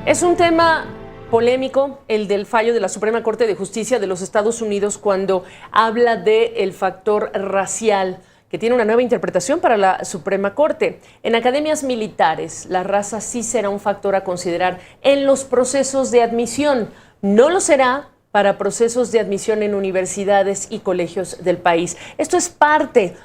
Es un tema polémico el del fallo de la Suprema Corte de Justicia de los Estados Unidos cuando habla del factor racial, que tiene una nueva interpretación para la Suprema Corte. En academias militares, la raza sí será un factor a considerar en los procesos de admisión. No lo será para procesos de admisión en universidades y colegios del país. Esto es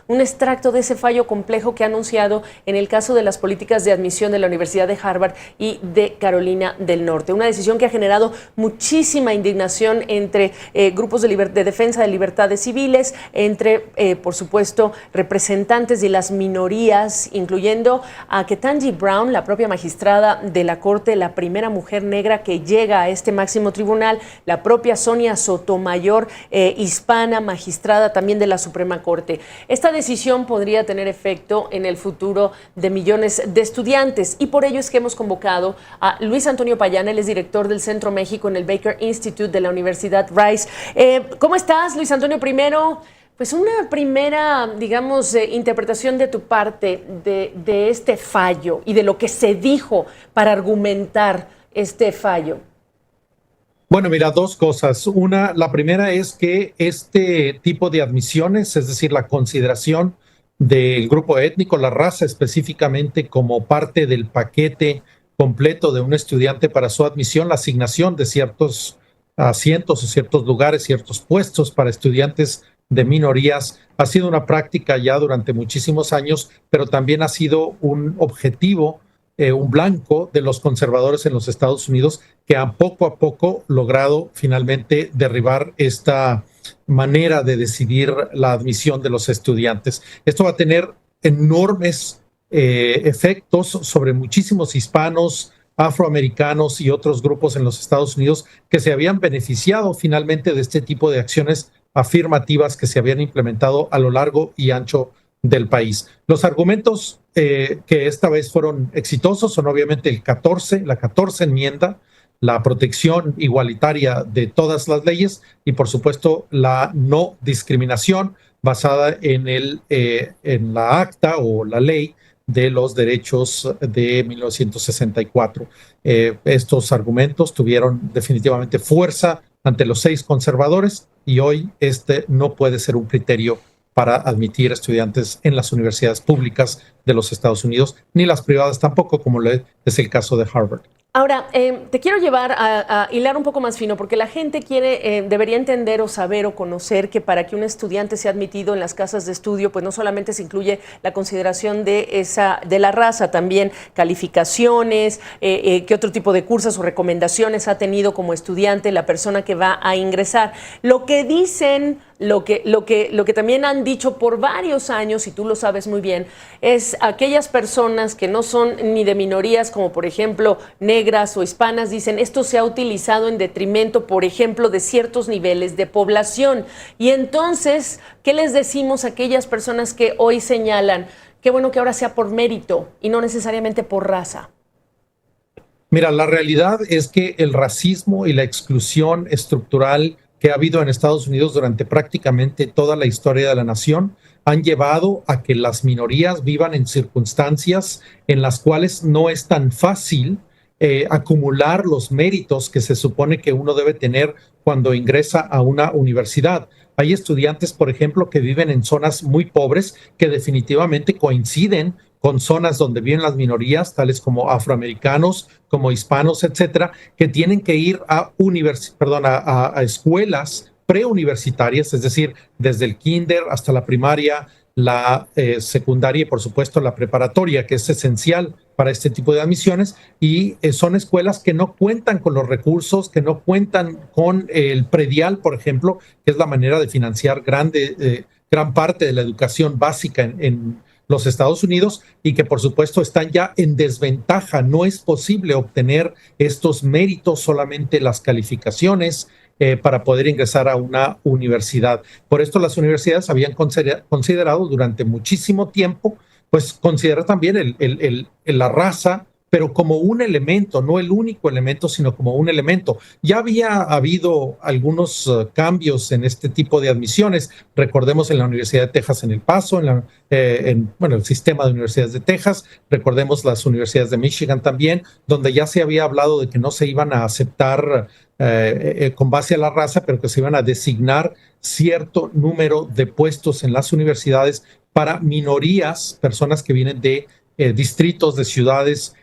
un extracto de ese fallo complejo que ha anunciado en el caso de las políticas de admisión de la Universidad de Harvard y de Carolina del Norte. Una decisión que ha generado muchísima indignación entre grupos de defensa de libertades civiles, entre, por supuesto, representantes de las minorías, incluyendo a Ketanji Brown, la propia magistrada de la Corte, la primera mujer negra que llega a este máximo tribunal, la propia Sonia Sotomayor, hispana, magistrada también de la Suprema Corte. Esta decisión podría tener efecto en el futuro de millones de estudiantes y por ello es que hemos convocado a Luis Antonio Payán. Él es director del Centro México en el Baker Institute de la Universidad Rice. ¿Cómo estás, Luis Antonio? Primero, pues una primera, digamos, interpretación de tu parte de este fallo y de lo que se dijo para argumentar este fallo. Bueno, mira, dos cosas. La primera es que este tipo de admisiones, es decir, la consideración del grupo étnico, la raza específicamente, como parte del paquete completo de un estudiante para su admisión, la asignación de ciertos asientos o ciertos lugares, ciertos puestos para estudiantes de minorías, ha sido una práctica ya durante muchísimos años, pero también ha sido un objetivo, un blanco de los conservadores en los Estados Unidos, que a poco logrado finalmente derribar esta manera de decidir la admisión de los estudiantes. Esto va a tener enormes efectos sobre muchísimos hispanos, afroamericanos y otros grupos en los Estados Unidos que se habían beneficiado finalmente de este tipo de acciones afirmativas que se habían implementado a lo largo y ancho del país. Los argumentos que esta vez fueron exitosos son obviamente la 14 enmienda, la protección igualitaria de todas las leyes y, por supuesto, la no discriminación basada en la acta o la ley de los derechos de 1964. Estos argumentos tuvieron definitivamente fuerza ante los 6 conservadores y hoy este no puede ser un criterio para admitir estudiantes en las universidades públicas de los Estados Unidos, ni las privadas tampoco, como es el caso de Harvard. Ahora, te quiero llevar a hilar un poco más fino, porque la gente debería entender o saber o conocer que para que un estudiante sea admitido en las casas de estudio, pues no solamente se incluye la consideración de la raza, también calificaciones, qué otro tipo de cursos o recomendaciones ha tenido como estudiante la persona que va a ingresar. Lo que dicen, lo que también han dicho por varios años, y tú lo sabes muy bien, es aquellas personas que no son ni de minorías, como por ejemplo negras o hispanas, dicen esto se ha utilizado en detrimento, por ejemplo, de ciertos niveles de población. Y entonces, ¿qué les decimos a aquellas personas que hoy señalan qué bueno que ahora sea por mérito y no necesariamente por raza? Mira, la realidad es que el racismo y la exclusión estructural que ha habido en Estados Unidos durante prácticamente toda la historia de la nación han llevado a que las minorías vivan en circunstancias en las cuales no es tan fácil acumular los méritos que se supone que uno debe tener cuando ingresa a una universidad. Hay estudiantes, por ejemplo, que viven en zonas muy pobres que definitivamente coinciden con zonas donde viven las minorías, tales como afroamericanos, como hispanos, etcétera, que tienen que ir a escuelas preuniversitarias, es decir, desde el kinder hasta la primaria, la secundaria y, por supuesto, la preparatoria, que es esencial para este tipo de admisiones, y son escuelas que no cuentan con los recursos, que no cuentan con el predial, por ejemplo, que es la manera de financiar gran parte de la educación básica en los Estados Unidos, y que por supuesto están ya en desventaja. No es posible obtener estos méritos, solamente las calificaciones para poder ingresar a una universidad. Por esto las universidades habían considerado durante muchísimo tiempo, pues considerar también la raza pero como un elemento, no el único elemento, sino como un elemento. Ya había habido algunos cambios en este tipo de admisiones. Recordemos en la Universidad de Texas en El Paso, bueno, el sistema de universidades de Texas, recordemos las universidades de Michigan también, donde ya se había hablado de que no se iban a aceptar con base a la raza, pero que se iban a designar cierto número de puestos en las universidades para minorías, personas que vienen de distritos, de ciudades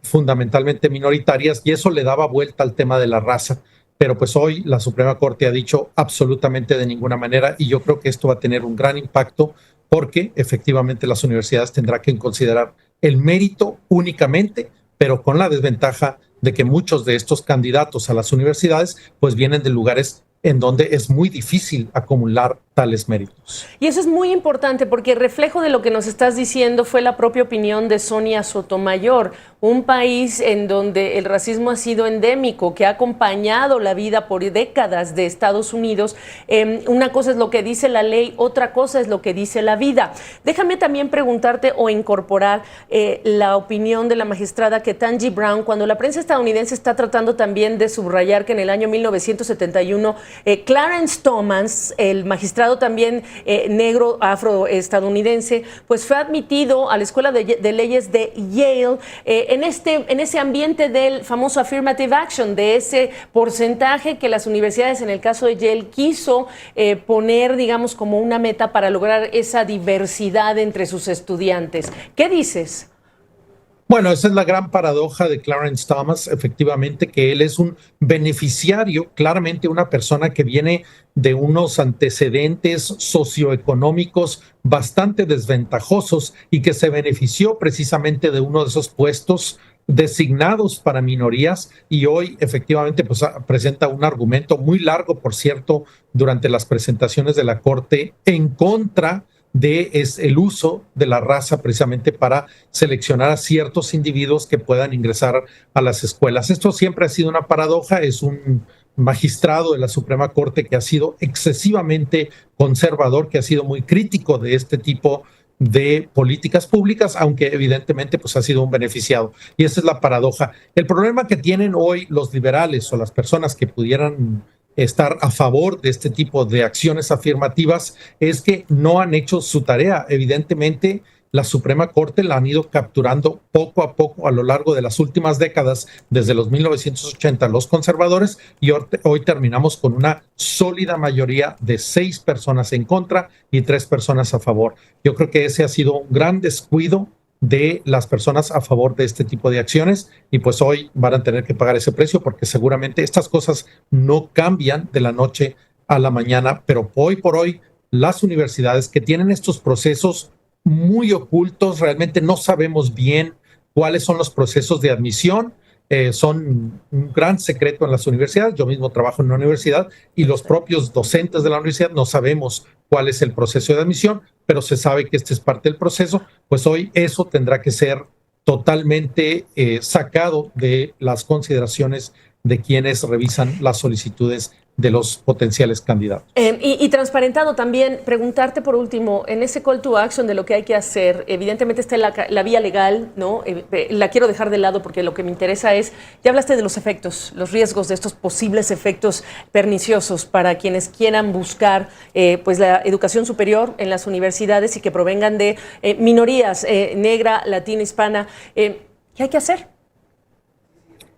fundamentalmente minoritarias, y eso le daba vuelta al tema de la raza. Pero pues hoy la Suprema Corte ha dicho absolutamente de ninguna manera, y yo creo que esto va a tener un gran impacto porque efectivamente las universidades tendrán que considerar el mérito únicamente, pero con la desventaja de que muchos de estos candidatos a las universidades pues vienen de lugares en donde es muy difícil acumular tales méritos. Y eso es muy importante porque reflejo de lo que nos estás diciendo fue la propia opinión de Sonia Sotomayor, un país en donde el racismo ha sido endémico, que ha acompañado la vida por décadas de Estados Unidos. Una cosa es lo que dice la ley, otra cosa es lo que dice la vida. Déjame también preguntarte o incorporar la opinión de la magistrada Ketanji Brown, cuando la prensa estadounidense está tratando también de subrayar que en el año 1971 Clarence Thomas, el magistrado también negro afroestadounidense, pues fue admitido a la Escuela de Leyes de Yale en ese ambiente del famoso affirmative action, de ese porcentaje que las universidades, en el caso de Yale, quiso poner, digamos, como una meta para lograr esa diversidad entre sus estudiantes. ¿Qué dices? Bueno, esa es la gran paradoja de Clarence Thomas, efectivamente, que él es un beneficiario, claramente una persona que viene de unos antecedentes socioeconómicos bastante desventajosos y que se benefició precisamente de uno de esos puestos designados para minorías, y hoy efectivamente pues presenta un argumento muy largo, por cierto, durante las presentaciones de la Corte en contra de el uso de la raza precisamente para seleccionar a ciertos individuos que puedan ingresar a las escuelas. Esto siempre ha sido una paradoja, es un magistrado de la Suprema Corte que ha sido excesivamente conservador, que ha sido muy crítico de este tipo de políticas públicas, aunque evidentemente pues ha sido un beneficiado. Y esa es la paradoja. El problema que tienen hoy los liberales o las personas que pudieran estar a favor de este tipo de acciones afirmativas es que no han hecho su tarea. Evidentemente, la Suprema Corte la han ido capturando poco a poco a lo largo de las últimas décadas, desde los 1980 los conservadores, y hoy terminamos con una sólida mayoría de 6 personas en contra y 3 personas a favor. Yo creo que ese ha sido un gran descuido de las personas a favor de este tipo de acciones, y pues hoy van a tener que pagar ese precio porque seguramente estas cosas no cambian de la noche a la mañana, pero hoy por hoy las universidades que tienen estos procesos muy ocultos, realmente no sabemos bien cuáles son los procesos de admisión, son un gran secreto en las universidades. Yo mismo trabajo en una universidad y los propios docentes de la universidad no sabemos cuál es el proceso de admisión, pero se sabe que este es parte del proceso. Pues hoy eso tendrá que ser totalmente sacado de las consideraciones de quienes revisan las solicitudes de los potenciales candidatos. Y transparentado también, preguntarte por último, en ese call to action de lo que hay que hacer, evidentemente está la vía legal, ¿no? La quiero dejar de lado porque lo que me interesa es, ya hablaste de los efectos, los riesgos de estos posibles efectos perniciosos para quienes quieran buscar pues la educación superior en las universidades y que provengan de minorías negra, latina, hispana. ¿Qué hay que hacer?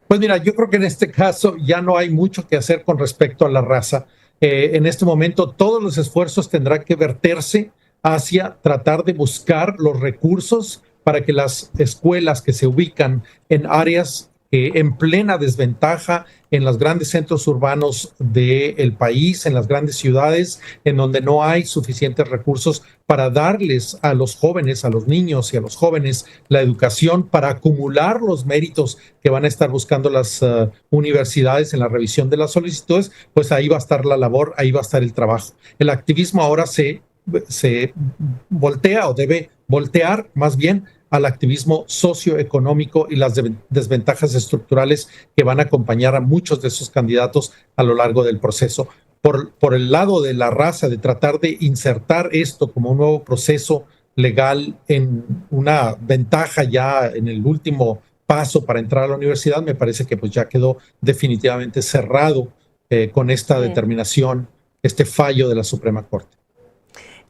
Pues mira, yo creo que en este caso ya no hay mucho que hacer con respecto a la raza. En este momento todos los esfuerzos tendrán que verterse hacia tratar de buscar los recursos para que las escuelas que se ubican en áreas en plena desventaja, en los grandes centros urbanos del país, en las grandes ciudades, en donde no hay suficientes recursos para darles a los jóvenes, a los niños y a los jóvenes la educación para acumular los méritos que van a estar buscando las universidades en la revisión de las solicitudes, pues ahí va a estar la labor, ahí va a estar el trabajo. El activismo ahora se voltea o debe voltear más bien al activismo socioeconómico y las desventajas estructurales que van a acompañar a muchos de esos candidatos a lo largo del proceso. Por el lado de la raza, de tratar de insertar esto como un nuevo proceso legal en una ventaja ya en el último paso para entrar a la universidad, me parece que pues ya quedó definitivamente cerrado con esta determinación, este fallo de la Suprema Corte.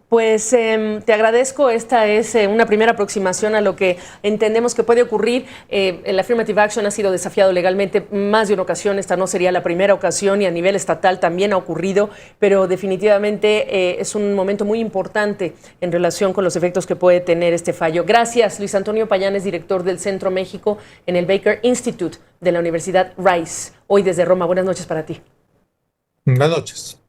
Pues te agradezco. Esta es una primera aproximación a lo que entendemos que puede ocurrir. El Affirmative Action ha sido desafiado legalmente más de una ocasión. Esta no sería la primera ocasión y a nivel estatal también ha ocurrido, pero definitivamente es un momento muy importante en relación con los efectos que puede tener este fallo. Gracias, Luis Antonio Payanes, director del Centro México en el Baker Institute de la Universidad Rice. Hoy desde Roma. Buenas noches para ti. Buenas noches.